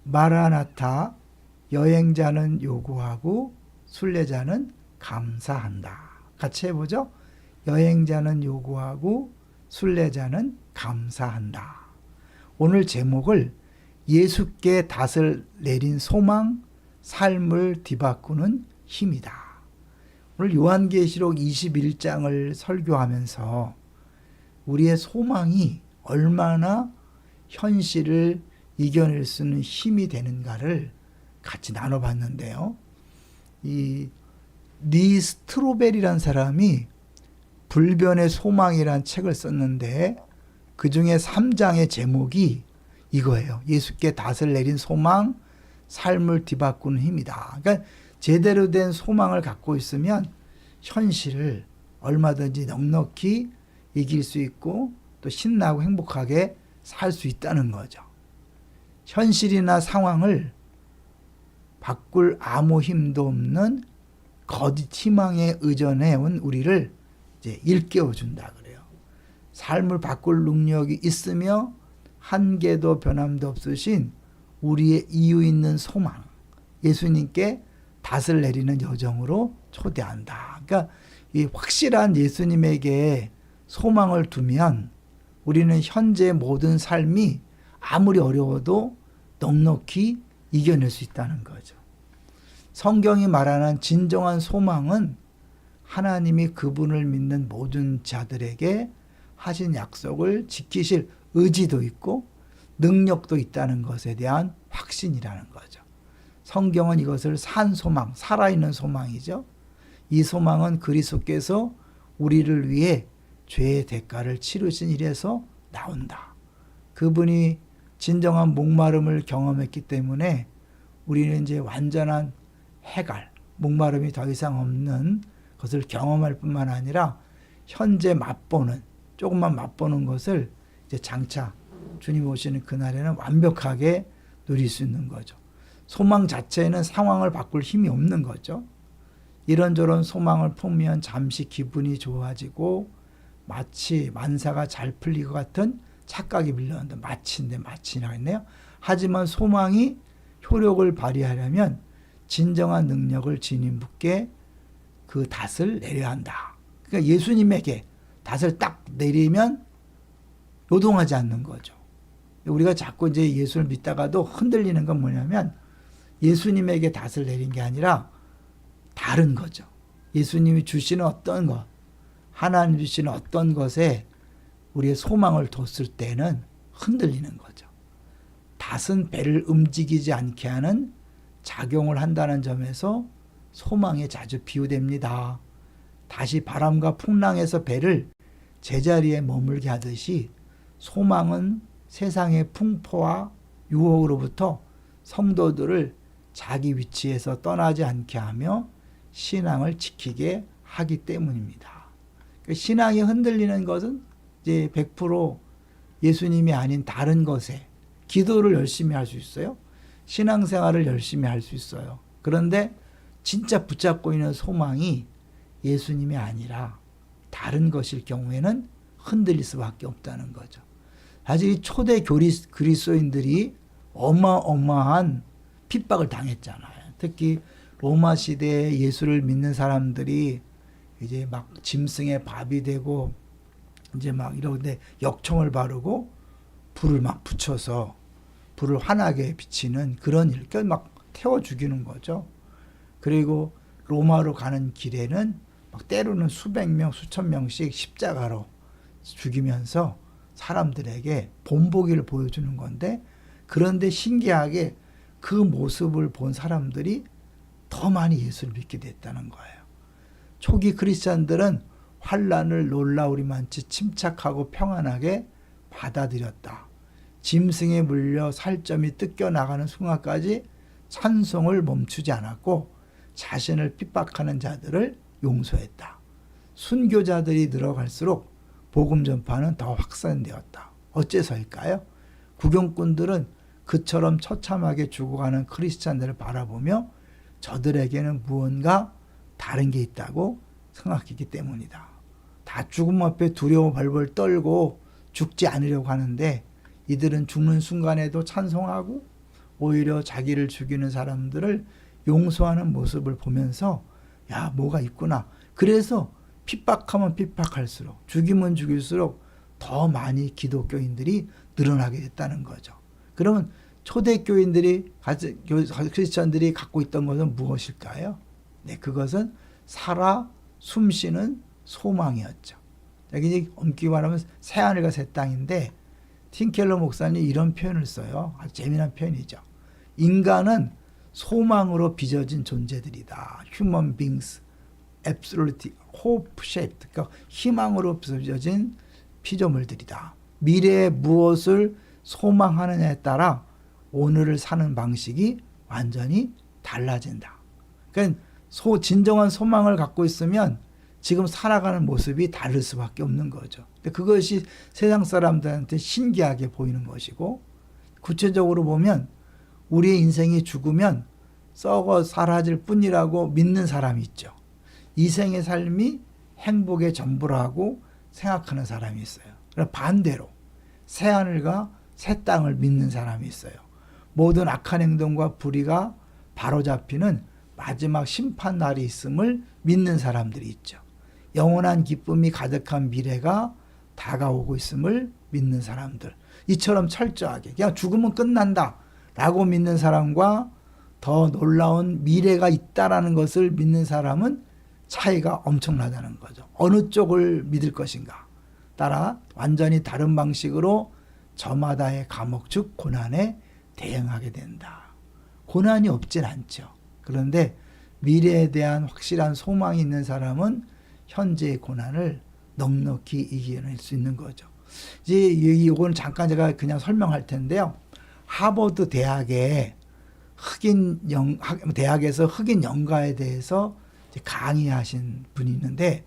마라나타, 여행자는 요구하고 순례자는 감사한다. 같이 해보죠. 여행자는 요구하고 순례자는 감사한다. 오늘 제목을 예수께 닷을 내린 소망, 삶을 뒤바꾸는 힘이다. 오늘 요한계시록 21장을 설교하면서 우리의 소망이 얼마나 현실을 이겨낼 수 있는 힘이 되는가를 같이 나눠봤는데요. 이 리 스트로벨이라는 사람이 불변의 소망이라는 책을 썼는데 그 중에 3장의 제목이 이거예요. 예수께 닷을 내린 소망, 삶을 뒤바꾸는 힘이다. 그러니까 제대로 된 소망을 갖고 있으면 현실을 얼마든지 넉넉히 이길 수 있고 또 신나고 행복하게 살 수 있다는 거죠. 현실이나 상황을 바꿀 아무 힘도 없는 거짓 희망에 의존해온 우리를 이제 일깨워준다 그래요. 삶을 바꿀 능력이 있으며 한계도 변함도 없으신 우리의 이유 있는 소망, 예수님께 닷을 내리는 여정으로 초대한다. 그러니까 이 확실한 예수님에게 소망을 두면 우리는 현재 모든 삶이 아무리 어려워도 넉넉히 이겨낼 수 있다는 거죠. 성경이 말하는 진정한 소망은 하나님이 그분을 믿는 모든 자들에게 하신 약속을 지키실 의지도 있고 능력도 있다는 것에 대한 확신이라는 거죠. 성경은 이것을 산 소망, 살아있는 소망이죠. 이 소망은 그리스도께서 우리를 위해 죄의 대가를 치르신 일에서 나온다. 그분이 진정한 목마름을 경험했기 때문에 우리는 이제 완전한 해갈, 목마름이 더 이상 없는 것을 경험할 뿐만 아니라 현재 맛보는, 조금만 맛보는 것을 이제 장차 주님 오시는 그날에는 완벽하게 누릴 수 있는 거죠. 소망 자체에는 상황을 바꿀 힘이 없는 거죠. 이런저런 소망을 품으면 잠시 기분이 좋아지고 마치 만사가 잘 풀릴 것 같은 착각이 밀려온다. 마치라고 했네요. 하지만 소망이 효력을 발휘하려면 진정한 능력을 지닌 분께 그 닷을 내려야 한다. 그러니까 예수님에게 닷을 딱 내리면 요동하지 않는 거죠. 우리가 자꾸 이제 예수를 믿다가도 흔들리는 건 뭐냐면 예수님에게 닷을 내린 게 아니라 다른 거죠. 예수님이 주시는 어떤 것, 하나님 주시는 어떤 것에 우리의 소망을 뒀을 때는 흔들리는 거죠. 닷은 배를 움직이지 않게 하는 작용을 한다는 점에서 소망에 자주 비유됩니다. 다시 바람과 풍랑에서 배를 제자리에 머물게 하듯이 소망은 세상의 풍포와 유혹으로부터 성도들을 자기 위치에서 떠나지 않게 하며 신앙을 지키게 하기 때문입니다. 신앙이 흔들리는 것은 이제 100% 예수님이 아닌 다른 것에 기도를 열심히 할 수 있어요. 신앙생활을 열심히 할 수 있어요. 그런데 진짜 붙잡고 있는 소망이 예수님이 아니라 다른 것일 경우에는 흔들릴 수밖에 없다는 거죠. 사실 이 초대 그리스도인들이 어마어마한 핍박을 당했잖아요. 특히 로마 시대에 예수를 믿는 사람들이 이제 막 짐승의 밥이 되고 이제 막 이런데 역청을 바르고 불을 막 붙여서 불을 환하게 비치는 그런 일, 막 태워 죽이는 거죠. 그리고 로마로 가는 길에는 막 때로는 수백 명, 수천 명씩 십자가로 죽이면서 사람들에게 본보기를 보여주는 건데, 그런데 신기하게 그 모습을 본 사람들이 더 많이 예수를 믿게 됐다는 거예요. 초기 크리스찬들은 환란을 놀라우리만치 침착하고 평안하게 받아들였다. 짐승에 물려 살점이 뜯겨나가는 순간까지 찬송을 멈추지 않았고 자신을 핍박하는 자들을 용서했다. 순교자들이 늘어갈수록 복음 전파는 더 확산되었다. 어째서일까요? 구경꾼들은 그처럼 처참하게 죽어가는 크리스찬들을 바라보며 저들에게는 무언가 다른 게 있다고 생각했기 때문이다. 다 죽음 앞에 두려워 벌벌 떨고 죽지 않으려고 하는데 이들은 죽는 순간에도 찬송하고 오히려 자기를 죽이는 사람들을 용서하는 모습을 보면서 야, 뭐가 있구나. 그래서 핍박하면 핍박할수록, 죽이면 죽일수록 더 많이 기독교인들이 늘어나게 됐다는 거죠. 그러면 초대교인들이, 크리스천들이 갖고 있던 것은 무엇일까요? 네, 그것은 살아 숨쉬는 소망이었죠. 여기 엄격히 말하면 새하늘과 새 땅인데, 팀켈러 목사님이 이런 표현을 써요. 아주 재미난 표현이죠. 인간은 소망으로 빚어진 존재들이다. Human beings, absolutely hope shaped. 그러니까 희망으로 빚어진 피조물들이다. 미래에 무엇을 소망하느냐에 따라 오늘을 사는 방식이 완전히 달라진다. 그러니까 진정한 소망을 갖고 있으면 지금 살아가는 모습이 다를 수밖에 없는 거죠. 그것이 세상 사람들한테 신기하게 보이는 것이고, 구체적으로 보면 우리의 인생이 죽으면 썩어 사라질 뿐이라고 믿는 사람이 있죠. 이 생의 삶이 행복의 전부라고 생각하는 사람이 있어요. 반대로 새하늘과 새 땅을 믿는 사람이 있어요. 모든 악한 행동과 불의가 바로잡히는 마지막 심판 날이 있음을 믿는 사람들이 있죠. 영원한 기쁨이 가득한 미래가 다가오고 있음을 믿는 사람들. 이처럼 철저하게 그냥 죽으면 끝난다 라고 믿는 사람과 더 놀라운 미래가 있다라는 것을 믿는 사람은 차이가 엄청나다는 거죠. 어느 쪽을 믿을 것인가 따라 완전히 다른 방식으로 저마다의 감옥, 즉 고난에 대응하게 된다. 고난이 없진 않죠. 그런데 미래에 대한 확실한 소망이 있는 사람은 현재의 고난을 넉넉히 이겨낼 수 있는 거죠. 이제 이거는 잠깐 제가 그냥 설명할 텐데요. 하버드 대학에 대학에서 흑인 영가에 대해서 강의하신 분이 있는데,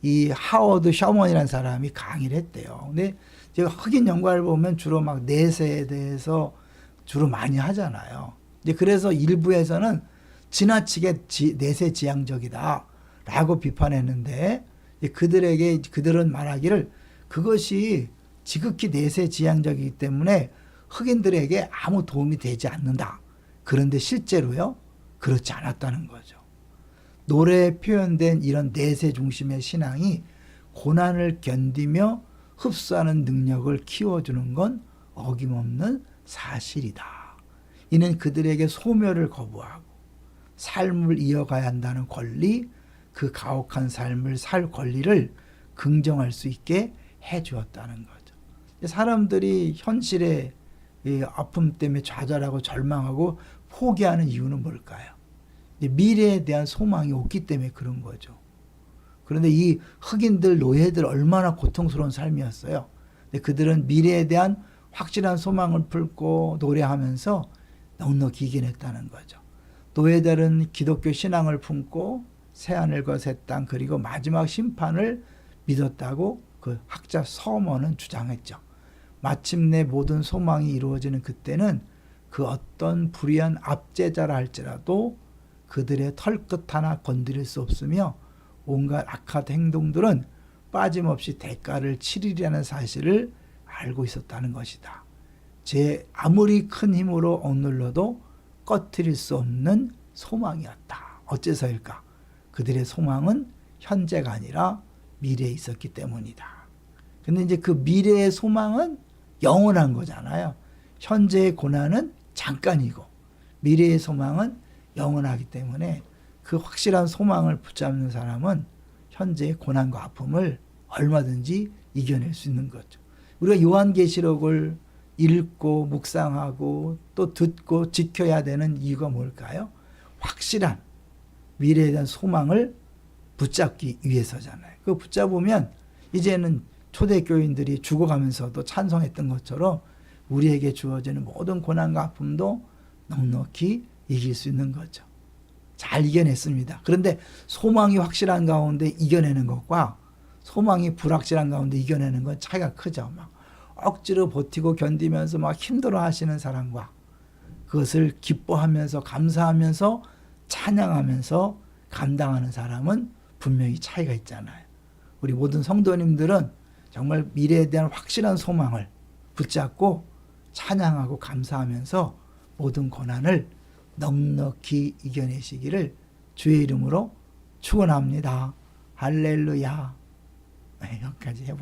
이 하워드 셔먼이라는 사람이 강의를 했대요. 근데 제가 흑인 영가를 보면 주로 막 내세에 대해서 주로 많이 하잖아요. 이제 그래서 일부에서는 지나치게 내세 지향적이다라고 비판했는데, 그들은 말하기를 그것이 지극히 내세 지향적이기 때문에 흑인들에게 아무 도움이 되지 않는다. 그런데 실제로요, 그렇지 않았다는 거죠. 노래에 표현된 이런 내세 중심의 신앙이 고난을 견디며 흡수하는 능력을 키워주는 건 어김없는 사실이다. 이는 그들에게 소멸을 거부하고 삶을 이어가야 한다는 권리, 그 가혹한 삶을 살 권리를 긍정할 수 있게 해주었다는 거죠. 사람들이 현실의 아픔 때문에 좌절하고 절망하고 포기하는 이유는 뭘까요? 미래에 대한 소망이 없기 때문에 그런 거죠. 그런데 이 흑인들, 노예들 얼마나 고통스러운 삶이었어요. 근데 그들은 미래에 대한 확실한 소망을 품고 노래하면서 넉넉히 이겨냈다는 거죠. 노예들은 기독교 신앙을 품고 새하늘과 새 땅 그리고 마지막 심판을 믿었다고 그 학자 서먼은 주장했죠. 마침내 모든 소망이 이루어지는 그때는 그 어떤 불의한 압제자라 할지라도 그들의 털끝 하나 건드릴 수 없으며 온갖 악한 행동들은 빠짐없이 대가를 치르리라는 사실을 알고 있었다는 것이다. 제 아무리 큰 힘으로 억눌러도 꺼트릴 수 없는 소망이었다. 어째서일까? 그들의 소망은 현재가 아니라 미래에 있었기 때문이다. 근데 이제 그 미래의 소망은 영원한 거잖아요. 현재의 고난은 잠깐이고 미래의 소망은 영원하기 때문에 그 확실한 소망을 붙잡는 사람은 현재의 고난과 아픔을 얼마든지 이겨낼 수 있는 거죠. 우리가 요한계시록을 읽고 묵상하고 또 듣고 지켜야 되는 이유가 뭘까요? 확실한 미래에 대한 소망을 붙잡기 위해서잖아요. 그거 붙잡으면 이제는 초대교인들이 죽어가면서도 찬송했던 것처럼 우리에게 주어지는 모든 고난과 아픔도 넉넉히 이길 수 있는 거죠. 잘 이겨냈습니다. 그런데 소망이 확실한 가운데 이겨내는 것과 소망이 불확실한 가운데 이겨내는 건 차이가 크죠. 막 억지로 버티고 견디면서 막 힘들어 하시는 사람과 그것을 기뻐하면서 감사하면서 찬양하면서 감당하는 사람은 분명히 차이가 있잖아요. 우리 모든 성도님들은 정말 미래에 대한 확실한 소망을 붙잡고 찬양하고 감사하면서 모든 고난을 넉넉히 이겨내시기를 주의 이름으로 축원합니다. 할렐루야. 여기까지 해보겠습니다.